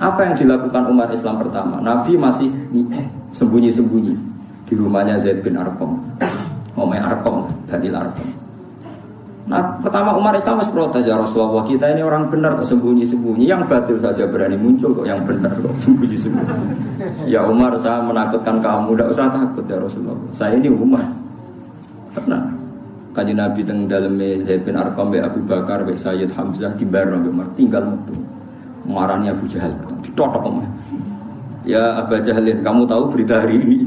Apa yang dilakukan umat Islam pertama? Nabi masih sembunyi-sembunyi di rumahnya Zaid bin Arqam. Omai Arqam, Daniel Arqam. Nah, pertama umat Islam harus protes, ya Rasulullah, kita ini orang benar kok sembunyi-sembunyi, yang batil saja berani muncul kok, yang benar kok sembunyi-sembunyi. Ya Umar, saya menakutkan kamu, tidak usah takut ya Rasulullah. Saya ini Umar. Tenang. Kanjeng Nabi teng daleme Zaid bin Arqam be Abu Bakar be Sayyid Hamzah di bareng Umar tinggal metu. Marahnya Abu Jahal ditotok Umar. Ya Abu Jahalin, kamu tahu berita hari ini?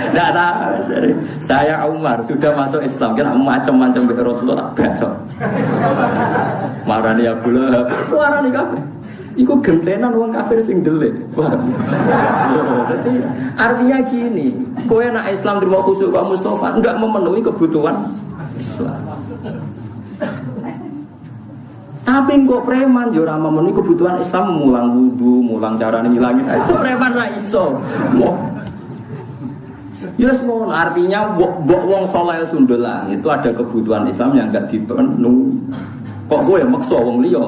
Tidak tahu. Saya Umar sudah masuk Islam, kan macam-macam be Rasulullah bacot. Marahnya Abu Lahab, marahnya kafir. Iku gentenan wong kafir sing delik. Jadi artinya gini, kowe nak Islam terima khusuk Pak Mustafa enggak memenuhi kebutuhan Islam. Tapi kok preman yo ora memenuhi kebutuhan Islam, mulang wudu, mulang carane ngilangin. Itu preman ra iso. Yes, artinya wong saleh sundelan itu ada kebutuhan Islam yang enggak dipenuhi. Kok kowe maksa wong liya?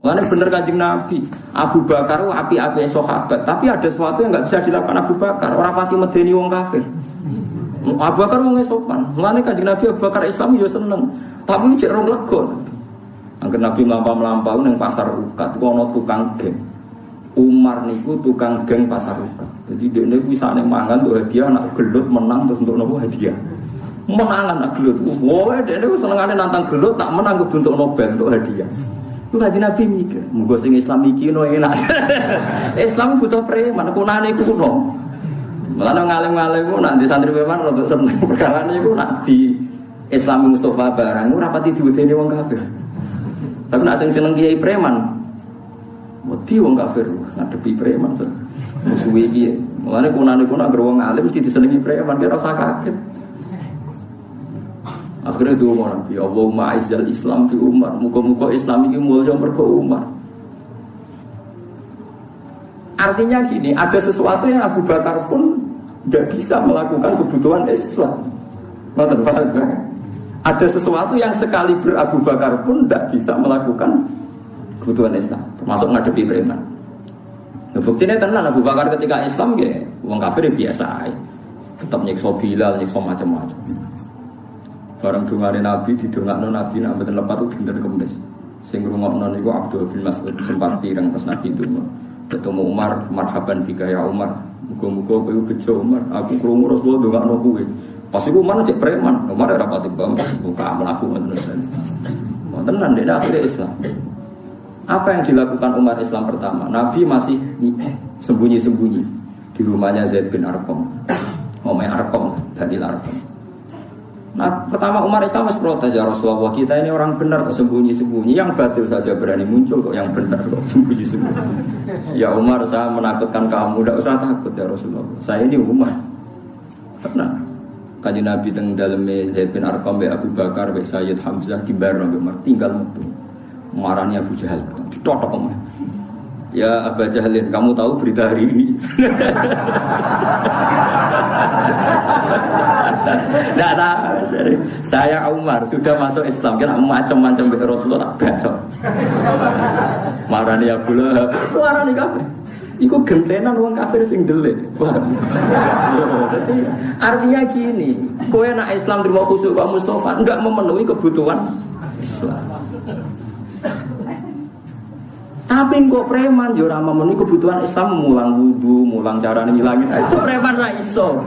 Makanya bener Kanjeng Nabi, Abu Bakar api-api sahabat, tapi ada sesuatu yang nggak bisa dilakukan Abu Bakar. Orang pati medeni wong kafir. Abu Bakar wong sopan. Makanya Kanjeng Nabi Abu Bakar Islam yo seneng, tapi cek rong lego. Angger Nabi mlampah-mlampah ning pasar Ukat, ono tukang geng. Umar niku tukang geng pasar Ukat. Jadi dekne kuwi sakne mangan untuk hadiah, anak gelut menang terus untuk nopo hadiah. Menangan anak gelut. Woe dekne wis senengane nantang gelut tak menang kudu untuk Nobel untuk hadiah. Itu Kanjeng Nabi mikir, muga sing Islam iki no enak. Islam butuh preman, kunane kuno. Mulane ngalem-ngalem ku nak di santri preman rodok seneng perkara niku nak di Islami Mustafa barang ora pati diwedeni wong kafir. Tapi nak sing seneng kiai preman, wedi wong kafir ngadepi preman musuhi iki. Mulane kunane ku nak wong alim mesti disenengi preman, kira usah kaget. Akhirnya dua orang, ya Allahumma aizzal Islam fi Umar, muka-muka Islam ini mulia mergo Umar. Artinya gini, ada sesuatu yang Abu Bakar pun tidak bisa melakukan kebutuhan Islam. Ada sesuatu yang sekali Abu Bakar pun tidak bisa melakukan kebutuhan Islam, termasuk ngadepi preman. Nah, buktinya tenan Abu Bakar ketika Islam ya, wong kafir biasa, tetap nyiksa Bilal, nyiksa macam-macam. Barang dungane Nabi didongakno Nabi nak mboten lepat itu dinten Kamis. Sing ngrungokno niku Abdul bin Mas'ud sempat pirang pas Nabi ndonga. Ketemu Umar, marhaban bika ya Umar. Muga-muga kowe bejo Umar, aku krungu Rasulullah ndongakno kowe. Pas iku Umar cek preman, Umar ora pati bang, buka mlaku ngoten. Tenan nek akhire Islam. Apa yang dilakukan umat Islam pertama? Nabi masih sembunyi-sembunyi di rumahnya Zaid bin Arqam. Omai Arqam, Daniel Arqam. Nah, pertama Umar Islam harus protes, ya Rasulullah, kita ini orang benar kok sembunyi-sembunyi, yang batil saja berani muncul kok, yang benar kok sembunyi-sembunyi. Ya Umar, saya menakutkan kamu, tidak usah takut ya Rasulullah, saya ini Umar. Tenang. Kanjeng Nabi teng daleme Zaid bin Arqam be Abu Bakar be Sayyid Hamzah di bareng Umar tinggal metu. Marahnya Abu Jahal ditotok Umar. Ya Abu Jahalin, kamu tahu berita hari ini? Tidak tahu. Saya Umar sudah masuk Islam, kan macam-macam be Rasulullah bacot. Marahnya Abu Lahab, marahnya kafir. Iku gentenan wong kafir sing delik. Jadi artinya gini, kowe nak Islam terima khusuk Pak Mustafa enggak memenuhi kebutuhan Islam. Tapi kok preman yo ora memenuhi kebutuhan Islam, mulang wudu, mulang carane ngilangin. Itu preman ra iso.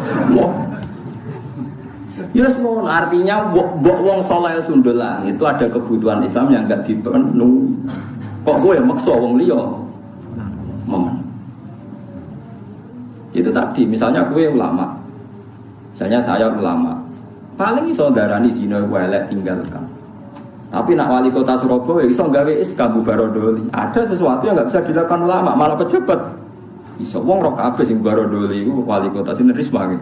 Yes, artinya wong saleh sundelan itu ada kebutuhan Islam yang enggak dipenuhi. Kok kowe maksa wong liya? Itu tadi, misalnya gue ulama, misalnya saya ulama, paling iso darani zina elek tinggalkan. Tapi nak wali kota Surabaya iso gawe SK bubarodoli. Ada sesuatu yang nggak bisa dilakukan ulama, malah pejabat. Iso wong rok kabeh sing bubarodoli iku wali kota sing risma iki.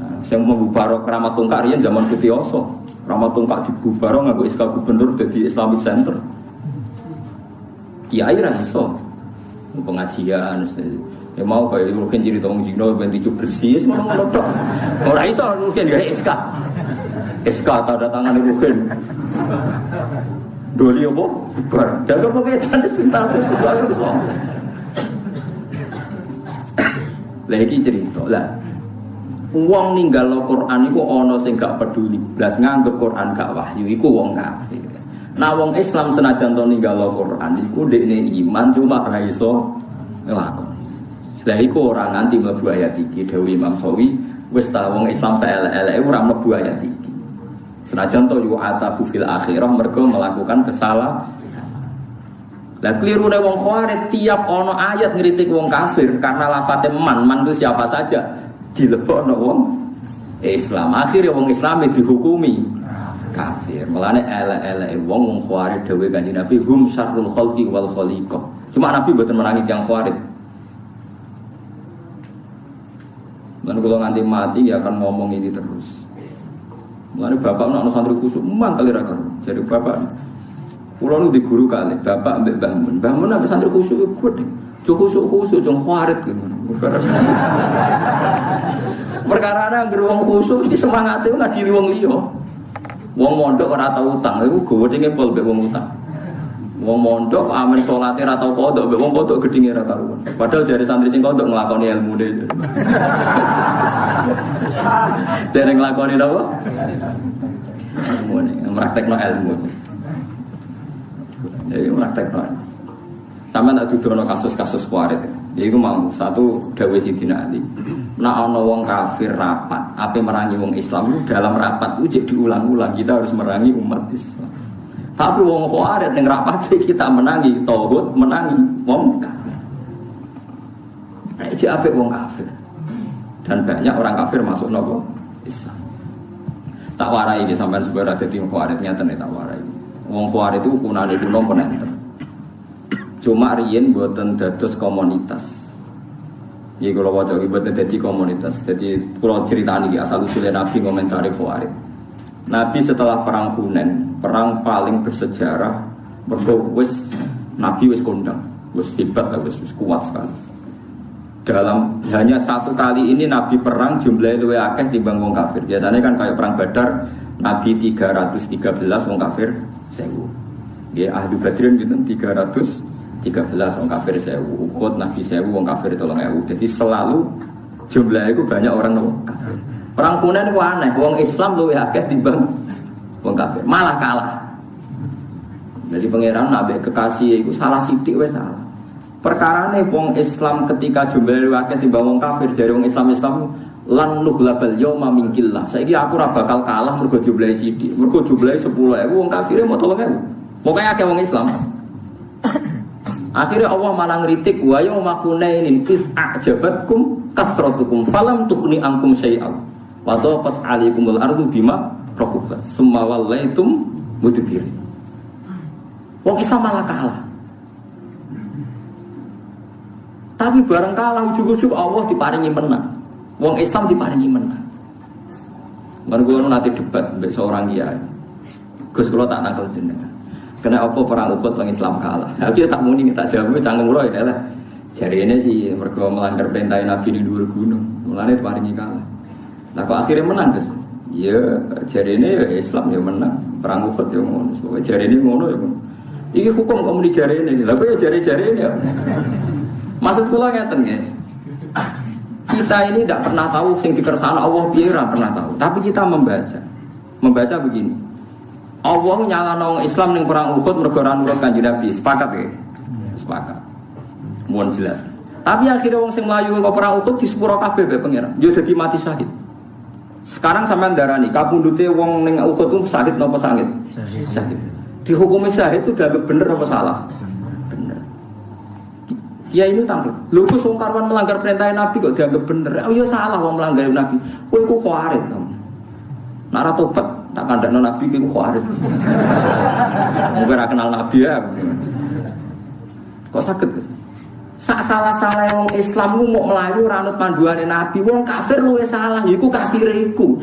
Nah, sing membubaro Kramat Tungkak riyen zaman Sutioso. Kramat Tungkak dibubaro nganggo SK gubernur dadi Islamic Center. Kiai ra iso. Pengajian ya mau kayak mungkin cerita wong Cina ben dicu bersih ngono-ngono tok. Ora iso mungkin gawe SK. SK tanda tangan Ruhin. Doli apa? Bar. Jaga pengedan sintas itu harus. Lagi cerita lah. Wong ninggal Al-Qur'an iku ana sing gak peduli, blas nganggep Qur'an gak wahyu iku wong kafir. Nah wong Islam senajan to ninggal Al-Qur'an iku dekne iman cuma ra iso nglakoni. Lah iku ora nganti mlebu ayat iki dawuh Imam Sawi, wis ta wong Islam saelek-eleke ora mlebu ayat iki. Senajan to yu atabu fil akhirah mergo melakukan kesalahan. Lah klirune wong Khawarij tiap ana ayat ngritik wong kafir karena lafate man itu siapa saja dilebokno wong Islam. Akhire wong Islam dihukumi kafir. Mulane elek-eleke wong Khawarij dawuh Kanjeng Nabi hum syarrul khalqi wal khaliqah. Cuma Nabi mboten menangi yang Khawarij. Dan kalau nanti mati ya akan ngomong ini terus. Mulane bapak nak santri khusuk memang kali ra karo. Jadi bapak kula nu di guru kali, bapak mbek Mbah Mun. Mbah Mun nak santri khusuk kuwi. Jo khusuk jong Khawarij ngono. Perkara nang ngger wong khusuk iki semangate ngadili wong liya. Wong mondok ora tau utang, iku gowedenge pol mbek wong utang. Wong mondok amen salate ora tau kodok, mbek wong kodok gedhinge ora karuan. Padahal jare santri sing kodok nglakoni ilmune. Jare nglakoni napa? Ilmune, praktekno ilmu. Ya praktekno. Sampeyan tak dudono kasus-kasus Khawarij. Ya iku mau satu dawuh Sidina Ali. Nek ana wong kafir rapat, ape merangi wong Islam dalam rapat itu diulang-ulang kita harus merangi umat Islam. Tapi wong Khawarij ning rapat kita menangi tauhid, menangi wong kafir. Iki apik wong kafir. Dan banyak orang kafir masuk nopo Islam. Tak warai iki sampean supaya dadi wong Khawarij nyatane tak warai. Wong Khawarij itu ukunane kuno penenten. Cuma riyen mboten dados komunitas. Iki kula waca iki mboten dadi komunitas. Jadi kula critani iki asal usule Nabi ngomentari Khawarij. Nabi setelah perang Hunain, perang paling bersejarah, mergo wis Nabi wis kondang, wis hebat, wis kuat sekali. Dalam hanya satu kali ini Nabi perang jumlahnya luwih akeh timbang wong kafir. Biasanya kan kayak perang Badar, Nabi 313 wong kafir 1000. Nggih ahli Badrin gitu 313 wong kafir 1000. Uhud Nabi 1000 wong kafir 3000. Jadi selalu jumlahnya itu banyak orang kafir. Perang Hunain itu aneh, wong Islam luwih akeh timbang wong kafir, malah kalah. Jadi pangeran nabi kekasih itu salah sithik wis salah. Perkarane wong Islam ketika jumlahe luwih akeh timbang wong kafir, jare wong Islam lan nughlabal yauma min qillah. Saiki aku ora bakal kalah mergo jumlahe sithik. Mergo jumlahe 10.000 wong kafire mau 3.000. Pokoke akeh wong Islam. Akhirnya Allah malah ngritik wa yauma Hunainin iz a'jabatkum kasratukum falam tughni ankum syai'an. Wa daqat 'alaikumul ardu bima rahubat summa wallaitum mudbirin. Wong Islam malah kalah. Tapi bareng kalah ujug-ujug Allah diparingi menang. Wong Islam diparingi menang. Mergo kula nanti debat mbek seorang kiai. Gus kula tak nangkel jenengan. Kena apa perang Uhud wong Islam kalah. Tapi tak muni tak jawab cangkem kula ya lah. Jarine sih mergo melanggar perintah Nabi ning dhuwur gunung. Mulane diparingi kalah. Nah kok akhirnya menang guys? Ya jarine ya Islam ya menang. Perang Uhud ya ngono. Pokoke jarine ngono ya. Iki hukum kok muni jarine. Lha kok ya jare-jarine ya. Maksud kula ngeten nggih. Kita ini tidak pernah tahu sing dikersakno Allah piye ora pernah tahu. Tapi kita membaca. Membaca begini. Allah nyalano Islam ning perang Uhud mergo ora nurut Kanjeng Nabi. Sepakat nggih? Sepakat. Mohon jelas. Tapi akhirnya wong sing mlayu kok perang Uhud di sepuro kabeh bae pangeran. Yo dadi mati syahid. Sekarang sampean darani kapundhute wong ning Uhud itu syahid napa sangit? Syahid. Dihukumi syahid itu dianggap bener apa salah? Bener. Dia ini tangkap. Lho kok wong karwan melanggar perintah Nabi kok dianggap bener? Oh ya salah wong melanggar Nabi. Kowe iku Khawarij. Nek ora tobat tak kandhakno Nabi iku Khawarij. Mungkin ora kenal Nabi ya. Kok saged? Sak salah-salah wong Islam ku mau melayu ora anut panduane Nabi, wong kafir luwih salah, iku kafir iku.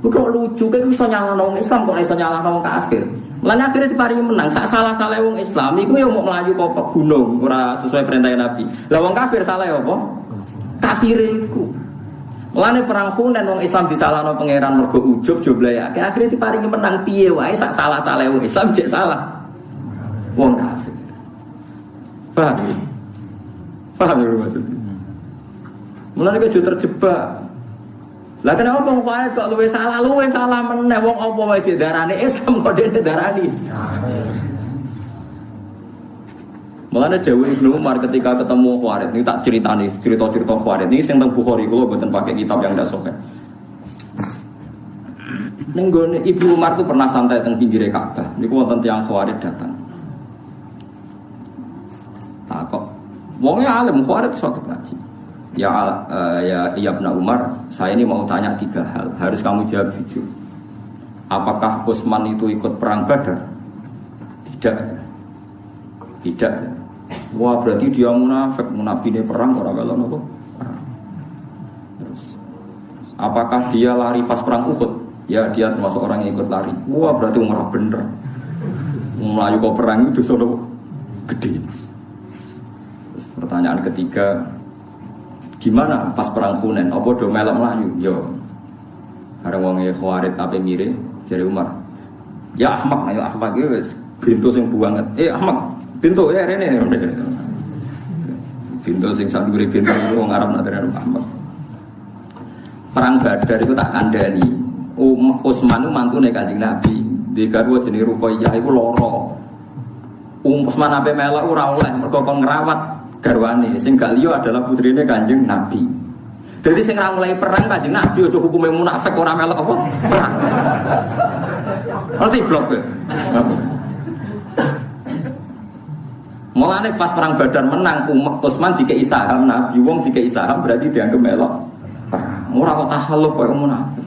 Kok lucu kan iso nyalahno wong Islam kok iso nyalahno wong kafir. Lan akhirnya diparingi menang. Sak salah-salah wong Islam iku ya mau melayu kok gunung ora sesuai perintah Nabi. Lah wong kafir salah apa? Kafir iku. Mulane perang Hunain wong Islam disalahno pangeran mergo ujub joblayake akhire diparingi menang piye wae sak salah-salah wong Islam jek salah wong kafir. Paham? Paham ya maksudnya? Mulane kok terjebak. Lah kenapa wong Khawarij kok luwe salah meneh wong apa wae darane Islam kok dene darani. Mulane Dewi Ibnu Umar ketika ketemu Khawarij, ini tak ceritani, cerita-cerita Khawarij. Ini sing teng Bukhari kula mboten pakai kitab yang ndak sahih. Ning gone Ibnu Umar tuh pernah santai teng pinggire Ka'bah. Niku wonten tiyang Khawarij datang. Takok. Wong alim Khawarij sok ngaji. Ya Ibnu Umar, saya ini mau tanya 3 hal. Harus kamu jawab jujur. Apakah Utsman itu ikut perang Badar? Tidak. Wah berarti dia munafik, munafine perang orang kalau nopo. Terus, apakah dia lari pas perang Uhud? Ya dia termasuk orang yang ikut lari. Wah berarti umrah bener. Melayu kok perang itu solo gede. Terus, pertanyaan ketiga, gimana pas perang Hunain? Apa do melok melayu? Yo, karena wongnya Khawarij tapi mirip jari Umar. Ya Ahmad, ayo Ahmad guys, pintu sing buanget. Ahmad. Pintu ya rene pintu sing sanduri pintu wong Arab nak terus Muhammad. Perang Badar itu tak kandhani. Utsman itu mantune Kanjeng Nabi. Di garwa jenenge Ruqayyah iku lara. Utsman ape melok ora oleh mergo kon ngrawat garwane. Sing gak liya adalah putrine Kanjeng Nabi. Jadi sing ra mulai perang Kanjeng Nabi aja hukume munafik ora melok apa? Perang. Nanti blok ya. Mulane pas perang Badar menang Utsman dikei saham Nabi wong dikei saham berarti dianggap melok perang. Ora kok tasalluf koyo munafik.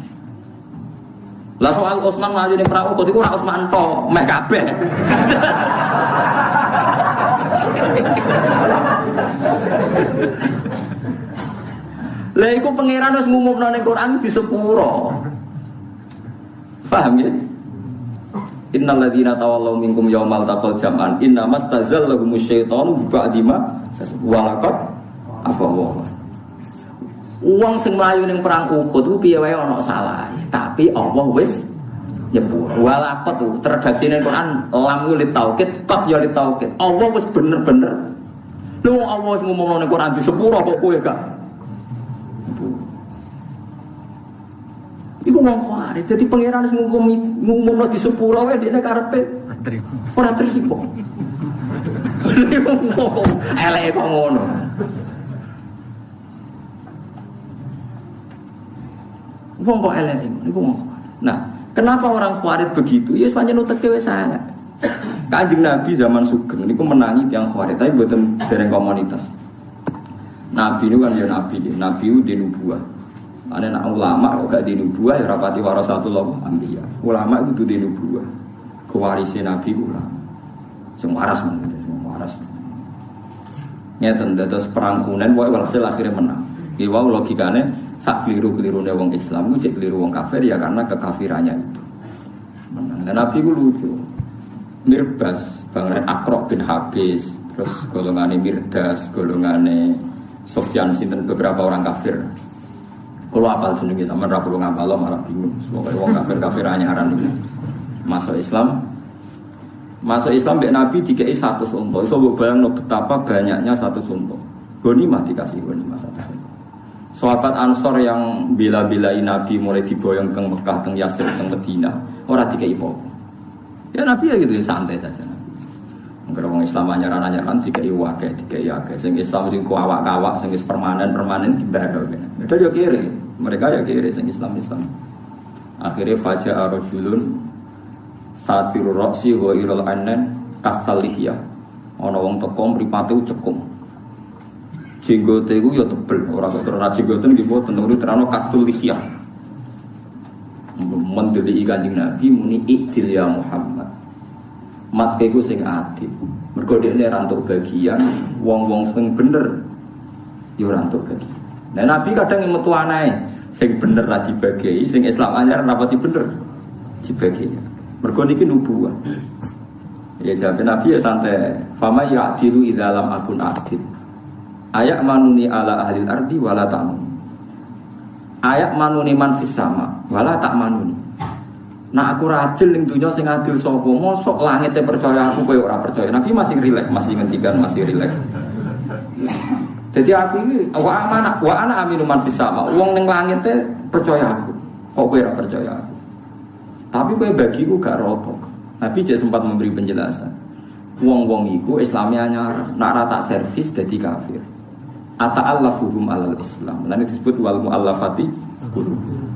Lah soal Utsman maju ning perang Uhud iku ora Utsman tok, meh kabeh. Lah iku pangeran wis ngumumno ning Quran di sepuro. Paham ya? Innal ladzina tawallaw minkum yaumal taqal jam'an innamas tazallahum syaitanu ba'di ma walaqad afawa. Wong sing mlayu ning perang Uhud ku piye wae ana salah, tapi Allah wis nyepur. Walaqad terredaksi ning Quran lam yulit taukid, qad yulit taukid. Allah wis bener-bener. Lu Allah wis ngomong ning Quran di sepuro kok kowe gak. Iku wong Khawarij, jadi pangeran wis ngumumno di sepuro wae dene karepe ora trimo. Eleke kok ngono. Wong kok eleke iku wong. Nah, kenapa orang Khawarij begitu? Ya pancen uteke wis sangat. Kanjeng Nabi zaman Sugeng niku menangi tiyang Khawarij, tapi mboten dereng komunitas. Nabi niku kan ya nabi di nubuwah. Ana nak ulama kok gak di nubuwah ya rapati warasatul anbiya. Ulama itu di nubuwah. Kewarise Nabi ulama. Sing waras men, sing waras. Nyeten dados perang Hunain wae walhasil akhirnya menang. Ki wau logikane sak kliru-klirune wong Islam ku cek kliru wong kafir ya karena kekafirannya itu. Menang. Dan Nabi ku lucu. Mirbas Bangren Aqra bin Habis, terus golongane Mirdas, golongane Sufyan sinten beberapa orang kafir. Kalau apal jenenge sampean ra perlu ngapal malah bingung. Pokoke wong kafir-kafir anyaran iki. Masuk Islam mbek Nabi dikei 100 unta. Iso mbok bayangno betapa banyaknya 100 unta. Ghanimah dikasih ghanimah 100 unta. Sahabat Ansor yang bila-bilai Nabi mulai diboyong ke Mekah, teng Yasrib, teng Madinah, ora dikei apa. Ya Nabi ya gitu ya santai saja. Angger wong Islam anyaran-anyaran dikei akeh, dikei akeh. Sing Islam sing kuawak-kawak, sing wis permanen dibaro kene. Padahal yo kiri, mereka ya kiri sing Islam. Akhirnya faja'a rajulun sasirur ra'si wa ilal anan kastalihya. Ana wong teko mripate cekum. Jenggote iku ya tebel, ora kok terus jenggote nggih mboten terano kastalihya. Mendeli Kanjeng Nabi muni ikdil ya Muhammad. Mat iku sing adil. Mergo dhekne ra entuk bagian, wong-wong sing bener ya ora entuk bagian. Nah Nabi kadang yang metu anae sing bener ra dibagi, sing Islam anyar rapati bener dibagi. Mergo niki nubuwah. Ya jawab Nabi ya santai. Fama ya'dilu idza lam akun adil. Ayak manuni ala ahli ardi wala tamun. Ayak manuni man fis sama, wala tak manuni. Nah aku adil ning dunya sing adil sapa? Mosok langit percaya aku kowe ora percaya. Nabi masih rileks, masih ngendikan masih rileks. Jadi aku ini wa ana aminu man fis sama. Wong ning langit percaya aku. Kok kowe ora percaya aku? Tapi kowe bagiku gak rotok. Nabi juga sempat memberi penjelasan. Wong-wong iku Islamnya anyar, nak rata servis dadi kafir. Ata'allafuhum alal Islam. Lan disebut wal muallafati qulubuhum.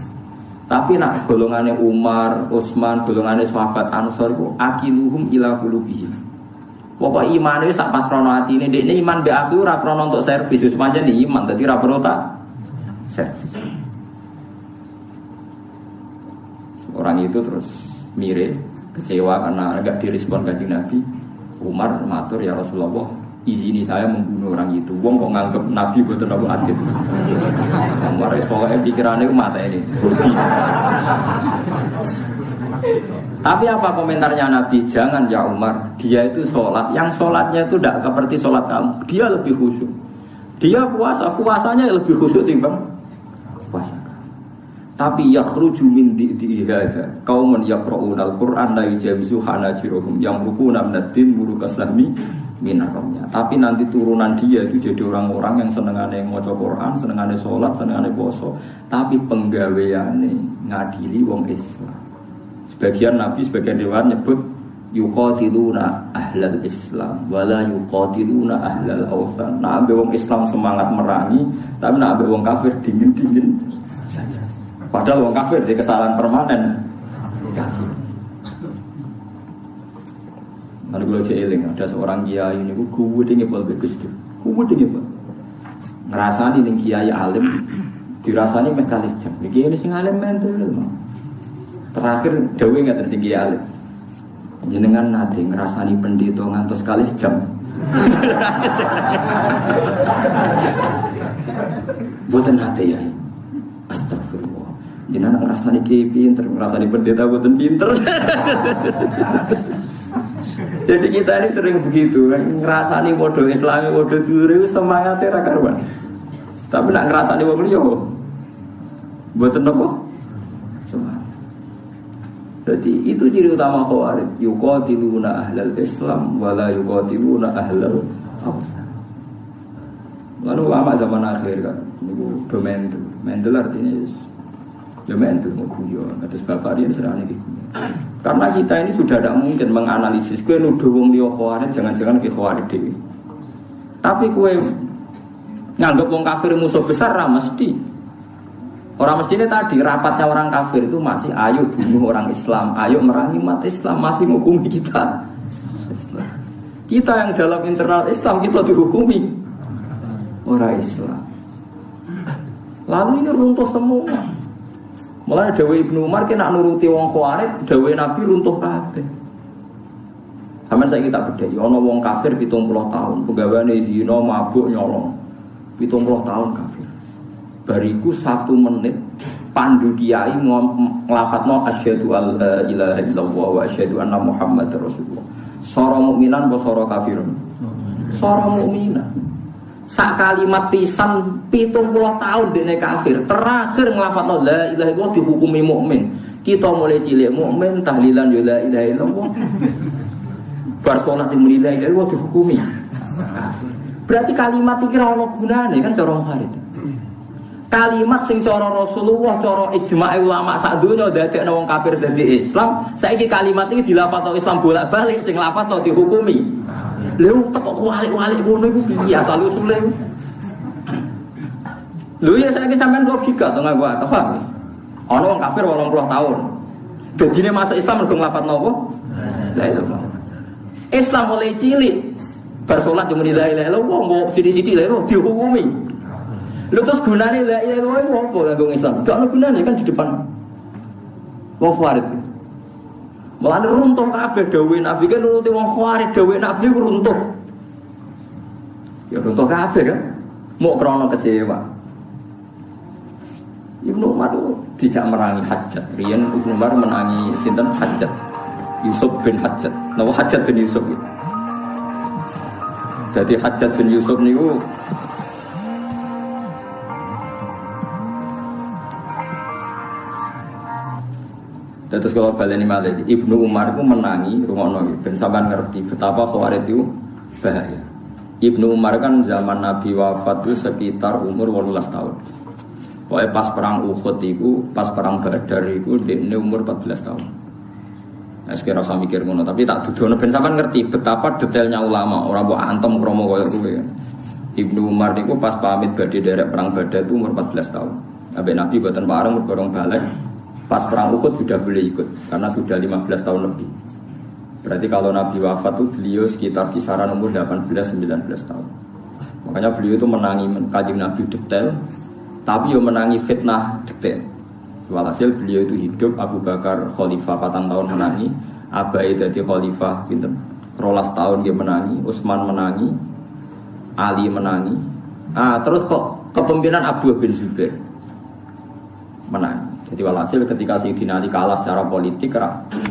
Tapi nak golongane Umar, Utsman, golongane sahabat Ansor iku akiluhum ila qulubihim. Pokoke imane wis sak pas krono atine, ndekne iman mbek aku ora krono untuk servis, wis pancen iman dadi ora perlu tak servis. Orang itu terus mirip, kecewa karena enggak direspon Kanjeng Nabi. Umar matur, ya Rasulullah, izini saya membunuh orang itu. Wong kok nganggep Nabi boten aku adil. Umar pokoknya pikirannya ku mata ini. Tapi apa komentarnya Nabi? Jangan ya Umar, dia itu sholat. Yang sholatnya itu tidak seperti sholat kamu. Dia lebih khusyuk. Dia puasanya lebih khusyuk timbang puasa. Tapi yakhruju min di'ihadha qauman yaqra'una al-Qur'an la yujawizu hanajirahum yamruquna minad-din murukasahmi minaromnya. Tapi nanti turunan dia itu jadi orang-orang yang senengane maca Qur'an, senengane sholat, senengane poso, tapi penggaweane ngadili wong Islam. Sebagian Nabi, sebagian riwayat nyebut yuqatiluna ahlal Islam wala yuqatiluna ahlal awthan. Nah, ambek wong Islam semangat merangi, tapi nak ambek wong kafir dingin-dingin saja. Padahal wong kafir di kesalahan permanen. Lalu kalau jeeling ada seorang kiai ini kuwi dinge pol Gus Dur. Kuwi dinge pol. Ngrasani ning kiai alim dirasani meh kalih jam. Niki ini sing alim mentul. Terakhir dawuh ngaten sing kiai alim. Jenengan nate ngrasani pendeta ngantos kalih jam. Boten nate ya. Astagfirullah. Jenengan ngrasani kiai pinter, ngrasani pendeta boten pinter. Jadi kita ini sering begitu kan, ngerasani bodoh Islami, bodoh duri, semangatnya rakaruan. Tapi nak ngerasani wong liya, mboten apa? Semangat. Jadi itu ciri utama Khawarij, yuqatiluna ahlal Islam wala yuqatiluna ahlal awthan. Lalu ulama zaman akhir kan, niku do mental artinya ya mental mau guyon, atas bapak dia serane iki. Karena kita ini sudah tidak mungkin menganalisis kue nuduh wong liya Khawarij, jangan-jangan ke Khawarij dhewe. Tapi kue nganggep wong kafir musuh besar ra mesti. Orang mestinya tadi rapatnya orang kafir itu masih ayo bunuh orang Islam, ayo merangi umat Islam, masih menghukumi kita. Kita yang dalam internal Islam kita dihukumi orang Islam. Lalu ini runtuh semua. Mulai Dawe Ibnu Umar kena nuruti wong Khawarij, Dawe Nabi runtuh kabeh. Sampeyan saiki tak bedheki ana wong kafir 70 tahun, pegawane zina, mabuk, nyolong. 70 tahun kafir. Bariku 1 menit pandu kiai nglafadzno asyhadu alla ilaha illallah wa asyhadu anna muhammadar rasulullah. Sora mukminan apa sora kafirun? Sora mukminan. Sak kalimat pisan 70 tahun dene kafir. Terakhir nglafadzno la ilaha illallah dihukumi mukmin. Kita mulai cilik mukmin tahlilan ya la ilaha illallah. Bar salat muni la ilaha illallah dihukumi kafir. Berarti kalimat iki ora ono gunane kan cara Khawarij. Kalimat sing cara Rasulullah, cara ijma' ulama sak donya dadekno wong kafir dadi Islam, saiki kalimat iki dilafadzno Islam bolak-balik sing lafadzno dihukumi. Lha kok walik-walik ngono iku piye asal usule? Lho ya saiki sampean logika to nganggo akal paham. Ana wong kafir 80 tahun. Dadine masuk Islam mergo nglafadzno apa? La ilaha. Islam mulai cilik bar salat yo muni la ilaha illallah, mbok sithik-sithik lho dihukumi. Lho terus gunane la ilaha illallah apa kanggo Islam? Gak ono gunane kan di depan wong Khawarij. Mulane runtuh kabeh dawuhe Nabi kan nuruti wong Khawarij, dawuhe Nabi ku runtuh. Ya runtuh kabeh kan. Mok krana kecewa. Ibnu Umar tidak merangi Hajjat. Riyen Ibnu Umar menangi sinten Hajjat. Yusuf bin Hajjat. Napa Hajjat bin Yusuf iki? Jadi Hajjat bin Yusuf niku Terus kalau baleni malih Ibnu Umar itu menangi rungokno ben sampean ngerti betapa Khawarij itu bahaya. Ibnu Umar kan zaman Nabi wafat itu sekitar umur 18 tahun. Pokoknya pas perang Uhud itu, pas perang Badar itu dia umur 14 tahun. Nah, sekira usah mikir ngono, tapi tak dudono ben sampean ngerti betapa detailnya ulama, orang mbok antem kromo koyo kuwi. Ibnu Umar niku pas pamit badhe derek perang Badar itu umur 14 tahun. Sampai Nabi boten pareng berkorong balik. Pas perang Uhud sudah boleh ikut karena sudah 15 tahun lebih. Berarti kalau Nabi wafat itu beliau sekitar kisaran umur 18-19 tahun. Makanya beliau itu menangi Kanjeng Nabi detail, tapi dia menangi fitnah detail. Walhasil beliau itu hidup, Abu Bakar khalifah 4 tahun menangi, Abai jadi khalifah pinten 13 tahun dia menangi, Utsman menangi, Ali menangi. Terus kok kepemimpinan Abu bin Zubair menangi. Jadi walhasil ketika Sayyidina Ali kalah secara politik,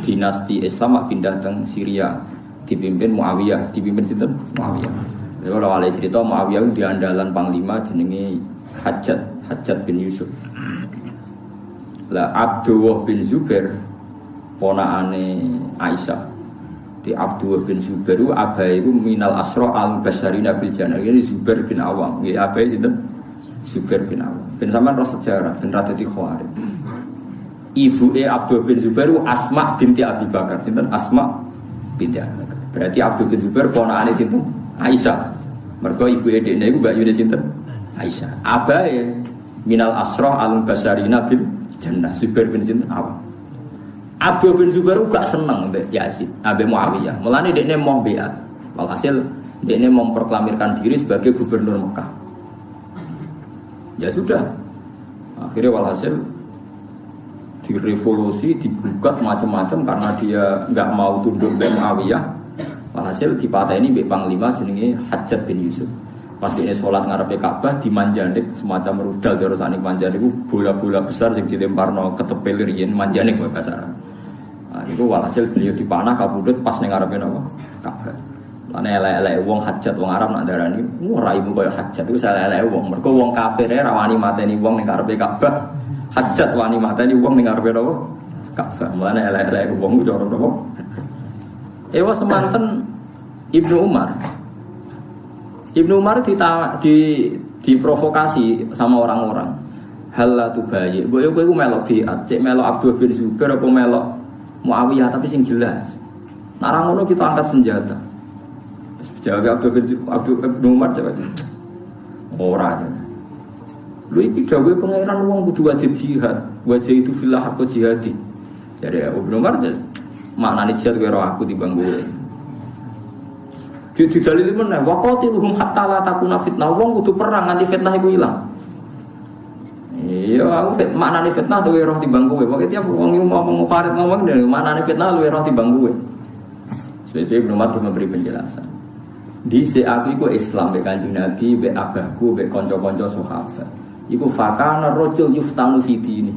dinasti Islam pindah ke Syria, dipimpin Muawiyah, dipimpin sinten? Muawiyah. Jadi kalau ada cerita Muawiyah di andalan panglima jenenge Hajjaj bin Yusuf. Lah Abdullah bin Zubair ponakane Aisyah. Di Abdullah bin Zubair itu abai itu minal asra al-basyarina bil jannah. Ini Zubair bin Awam. Ya abai sinten? Zubair bin Awam. Ben sampean ro sejarah ben ra dadi Khawarij. Ibu Abdul bin Zubair Asma binti Abi Bakar. Sinten? Asma binti Abi Bakar. Berarti Abdul bin Zubair ponakane sinten? Aisyah. Mergo ibu dekne iku mbak yune sinten? Aisyah. Abae minal asra al-basyarina bil jannah. Zubair bin sinten? Awam. Abdul bin Zubair gak seneng mbek Yazid, ambek Muawiyah. Mulane dekne mau beat. Walhasil dekne memproklamirkan diri sebagai gubernur Mekah. Ya sudah. Akhirnya walhasil direvolusi, dibuka macam-macam karena dia nggak mau tunduk mbek Muawiyah. Walhasil dipateni mbek panglima jenenge Hajjaj bin Yusuf. Pas dia sholat ngarepe Ka'bah dimanjanik semacam rudal terus anik manjanik bola-bola besar sing dilemparno ketepel riyen manjanik wae kasar. Nah, itu walhasil beliau dipanah kabudut pas ning ngarepe napa? Ka'bah. Lan elek-elek wong Hajjaj wong Arab nak darani ora ibu koyo Hajjaj iku elek-elek wong. Mergo wong kafir ra wani mateni wong ning ngarepe Ka'bah. Hajjaj wani mateni wong ning ngarepe napa? Ka'bah. Mulane elek-elek wong cara napa? Ewa semanten Ibnu Umar. Ibnu Umar diprovokasi sama orang-orang. Hal tu bayi. Boyo kowe melok biat, cek melok Abdul bin Zubair apa melok Muawiyah tapi sing jelas. Narang ngono kita angkat senjata. Jawab Abdul bin Umar jawab. Ora aja. Lu iki dawuhe pangeran wong kudu wajib jihad. Wajib itu fillah aku jihadi. Jadi Ibnu Umar maknane jihad karo aku timbang kowe. Di dalil meneh waqatiluhum hatta la takuna fitnah. Wong kudu perang nganti fitnah iku ilang. Iya, aku maknane fitnah luwih roh timbang kowe. Pokoke tiap wong ngomong Khawarij ngomong dene maknane fitnah luwih roh timbang kowe. Sesuai Ibnu Umar memberi penjelasan. Dhisik aku iku Islam mek Kanjeng Nabi, mek abahku, mek kanca-kanca sahabat. Iku fakana rajul yuftanu fi dini.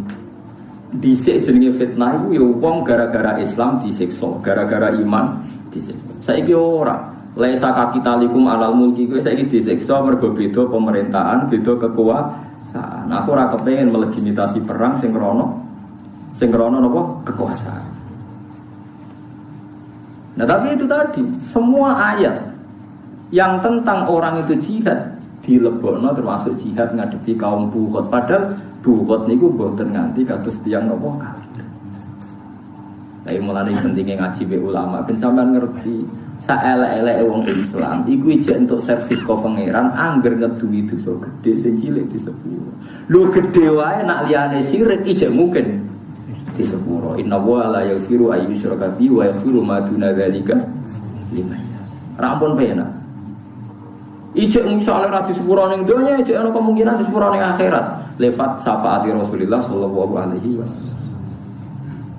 Dhisik jenenge fitnah iku ya wong gara-gara Islam disiksa, gara-gara iman disiksa. Saiki ora laisa kapitalikum alal mulki kowe saiki disiksa mergo beda pemerintahan, beda kekuasaan. Aku ora kepengin melegitimasi perang sing krana napa? Kekuasaan. Nah, tapi itu tadi semua ayat yang tentang orang itu jihad dilebokno termasuk jihad ngadepi kaum Bukhot. Padahal Bukhot niku mboten nganti kados tiyang napa kafir. Lah mulane pentingnya ngaji be ulama ben sampean ngerti saelek-elek wong Islam iku ijek entuk servis ka pangeran angger ngeduwi dosa gedhe sing cilik disepuro. Lho gedhe wae nak liyane syirik ijek mungkin disepuro. Inna wa la yaghfiru ayyusyraka bi wa yaghfiru ma duna dzalika liman. Rampun penak. Ijek misale ra disepuro ning donya ijek ana kemungkinan disepuro ning akhirat lewat syafaat Rasulullah sallallahu alaihi wasallam.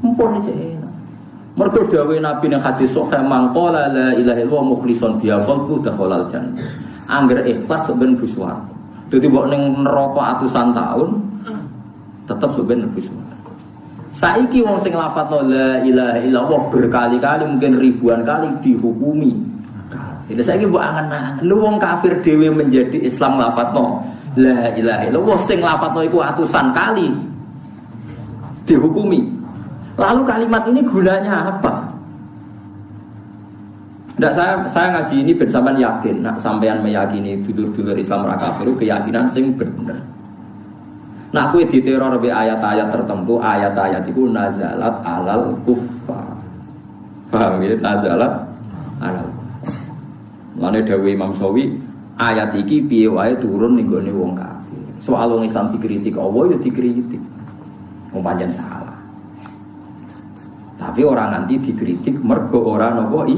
Mumpun ijek mergo dawuh Nabi ning hadis sahih mangqala la ilaha illallah mukhlishon biha qalbu dakhalal jannah. Angger ikhlas ben buswar. Dadi mbok ning neraka atusan taun tetep ben buswar. Saiki wong sing lafadzno la ilaha illallah berkali-kali mungkin ribuan kali dihukumi. Jadi saiki mbok angen-angen lu wong kafir dhewe menjadi Islam lafadzno la ilaha illallah sing lafadzno iku atusan kali dihukumi. Lalu kalimat ini gunanya apa? Nggak, saya ngaji ini bersamaan yakin, nak sampean meyakini dulur-dulur Islam ra kafir keyakinan sing bener. Nak kowe diteror be ayat-ayat tertentu, ayat-ayat itu nazalat alal kuffar. Paham ya? Nazalat alal kuffar. Lane dawuh Imam Syafi'i, ayat iki piye wae turun ning gone wong kafir. Soal wong Islam dikritik Allah ya dikritik. Wong pancen salah. Tapi orang nanti dikritik mergo ora napa